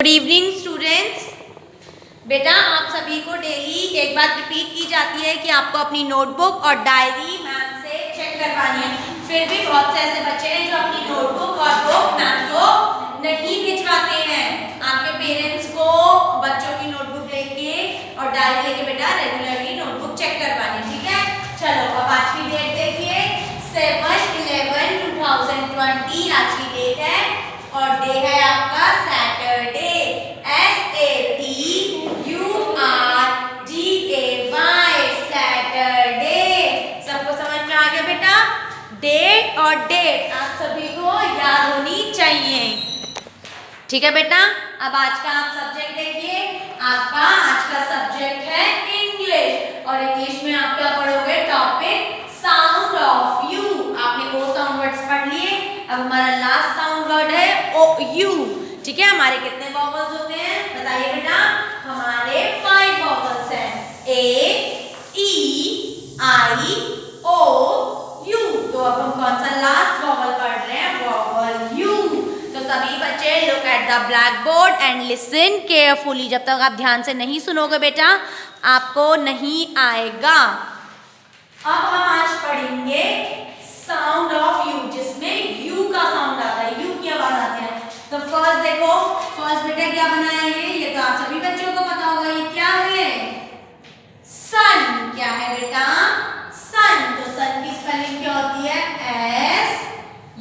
Good evening students. बेटा आप सभी को डेली एक बात रिपीट की जाती है कि आपको अपनी नोटबुक और डायरी मैम से चेक करवानी है। फिर भी बहुत से ऐसे बच्चे हैं जो अपनी नोटबुक और बुक मैम को नहीं भिजवाते हैं। आपके पेरेंट्स को बच्चों की नोटबुक लेके और डायरी लेके बेटा रेगुलरली नोटबुक चेक करवानी, ठीक है। चलो अब आज की डेट देखिए, 7/11/2020 आज की डेट है और डे है आपका सैटरडे। सैटरडे सबको समझ में आ गया बेटा? डेट और डेट आप सभी को याद होनी चाहिए, ठीक है बेटा। अब आज का आप सब्जेक्ट देखिए, आपका आज का सब्जेक्ट है इंग्लिश और इंग्लिश में आप क्या पढ़ोगे? Topic sound of you. आपने ओ साउंड वर्ड्स पढ़ लिए, अब हमारा लास्ट साउंड वर्ड है ओ यू, ठीक है। हमारे कितने वॉवल्स होते हैं बताइए बेटा? हमारे 5 वॉवल्स हैं, ए ई आई ओ यू। तो अब हम कौन सा लास्ट वॉवल पढ़ रहे हैं? Vowel you. तो सभी बच्चे look at the black board and listen carefully. जब तक आप ध्यान से नहीं सुनोगे बेटा आपको नहीं आएगा। अब हम आज पढ़ेंगे साउंड ऑफ यू, जिसमें यू का साउंड आता है, यू की आवाज आती है। तो फर्स्ट देखो, फर्स्ट बेटा क्या बनाया है? ये तो आप सभी बच्चों को पता होगा, ये क्या है? सन। क्या है बेटा? सन। तो सन की स्पेलिंग क्या होती है?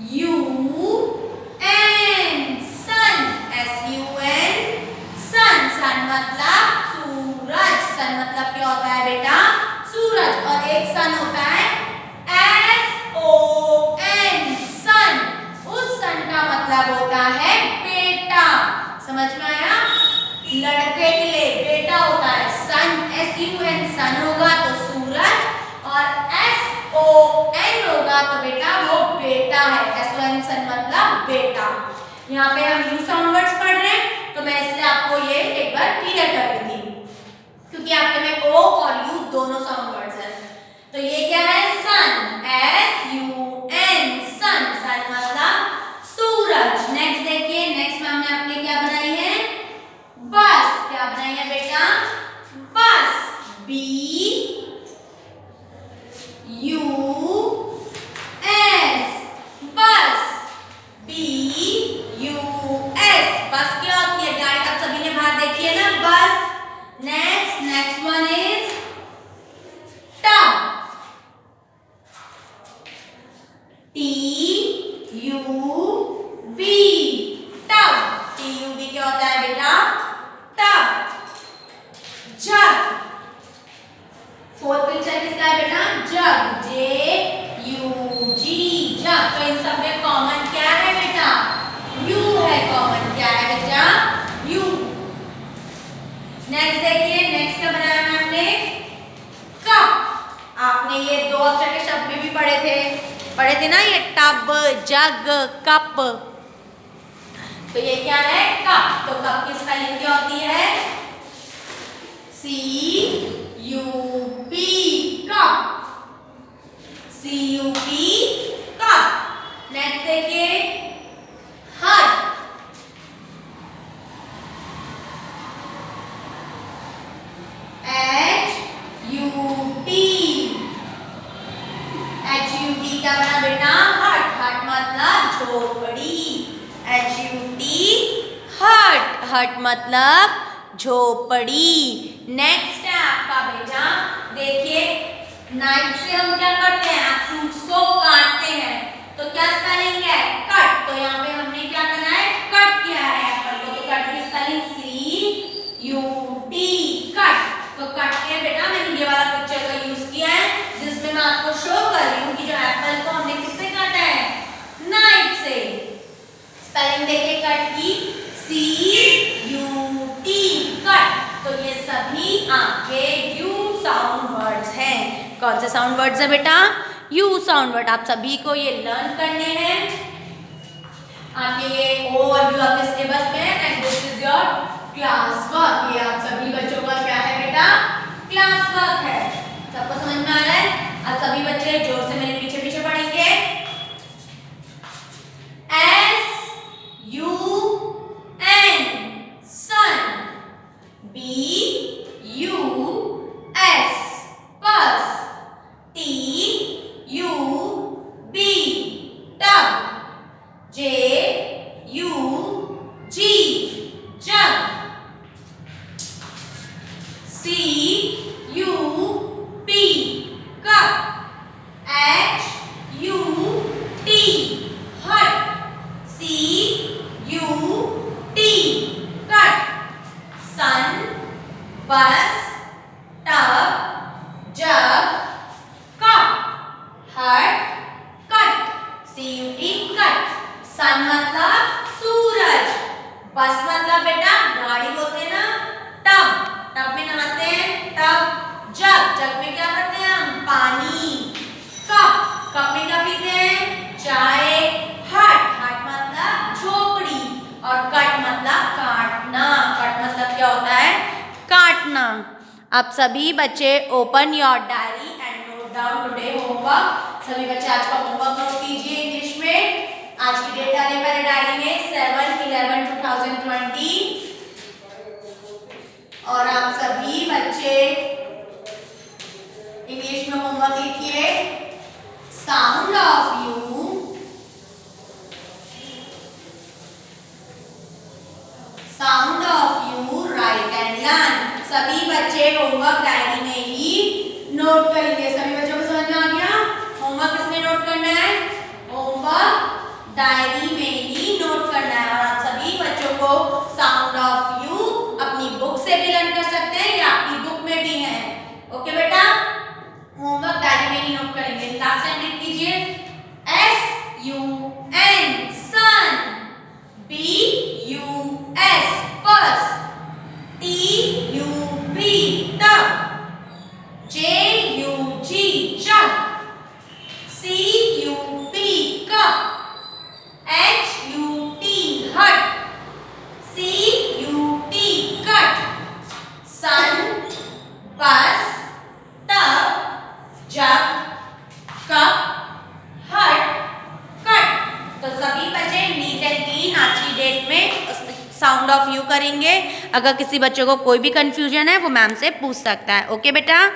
SUN। सन, SUN, सन। सन मतलब सूरज। सन मतलब क्या होता है बेटा? सूरज। और एक सन होता है SON, सन। उस सन का मतलब होता है बेटा। समझ में आया? लड़के के लिए बेटा होता है सन, SUN, सन होगा तो सूरज, और SON होगा तो बेटा वो बेटा है। SON, सन मतलब बेटा। यहाँ पे हम यू साउंड वर्ड्स पढ़ रहे हैं तो मैं इसलिए आपको ये एक बार क्लियर कर देती हूँ, क्योंकि आपके में ओ और यू दोनों साउंड वर्ड्स हैं। तो ये क्या है? सन, SUN, सन। सन मतलब सूरज। नेक्स्ट देखिए, नेक्स्ट में हमने आपके क्या बनाई है? बस। क्या बनाई है बेटा? बस, BUS, बस, BUS। बस क्या होती है? गाड़ी आप सभी ने बाहर देखी है ना, बस। Next one is tub, TUB, tub. TUB क्या होता है बेटा? टब। जग, फोर्थ पिक्चर किसका है बेटा? जग, JUG, जग। तो इन सब में कॉमन क्या है बेटा? यू है कॉमन। क्या है बेटा? यू। नेक्स्ट देखिए, नेक्स्ट क्या बनाया है हमने? कप। आपने ये दो अक्षर के शब्द में भी पढ़े थे ना, ये टब, जग, कप। तो ये क्या है? कप। तो कप की स्पेलिंग क्या होती है? CUP, cup, CUP, cup. Next देखिए, हट, HUT क्या बना बेटा? हट। हट मतलब झोपड़ी, HUT, हट। हट मतलब झोपड़ी। नेक्स्ट है आपका बेटा, देखिए नाइफ से हम क्या करते हैं? फ्रूट्स को काटते हैं, तो क्या स्पेलिंग है? कट। तो यहाँ पे हमने क्या करना है? कट किया है एप्पल को, तो कट की स्पेलिंग CUT, कट। तो कट के बेटा मैंने ये वाला पिक्चर का यूज किया है, जिसमें मैं आपको शो कर रही हूँ कि जो एप्पल को हमने किससे काटा है? नाइफ से। स्पेलिंग देखिए कट की, CUT, कट। तो ये सभी आपके यू साउंड वर्ड्स हैं। कौन से साउंड वर्ड्स है बेटा? You sound word. आप सभी को ये लर्न करने हैं। आपके ये ओ और यू आपके सिलेबस में है and this is your class work. ये आप सभी बच्चों का क्या है बेटा? क्लास वर्क है। सबको समझ में आ रहा है? आप सभी बच्चे जोर से मेरे पीछे पीछे पढ़ेंगे। SUN, अब सभी बच्चे open your diary and note down today homework. सभी बच्चे आज का होमवर्क नोट कीजिए इंग्लिश में। आज की डेट डालिए पहले डायरी में 7/11/2020 और आप सभी बच्चे इंग्लिश में होमवर्क लिखिए। Sound of you, sound of you right and learn. सभी बच्चे होमवर्क डायरी में ही नोट करेंगे। सभी बच्चों को समझ में आ गया? होमवर्क किसमें नोट करना है? होमवर्क डायरी में ही नोट करना है। और आप सभी बच्चों को साउंड ऑफ यू अपनी बुक से भी लर्न कर सकते हैं या आपकी बुक में भी है। ओके बेटा, होमवर्क डायरी में ही नोट करेंगे। लास्ट टाइम रीड कीजिए। SUN सन, BUS बस, TUB तब, JUG जग, CUP कप, HUT हट, CUT कट, सन बस तब जग कप हट कट। तो सभी बच्चे नीट एंड क्लीन आज की डेट में साउंड ऑफ यू करेंगे। अगर किसी बच्चे को कोई भी कंफ्यूजन है वो मैम से पूछ सकता है। ओके बेटा।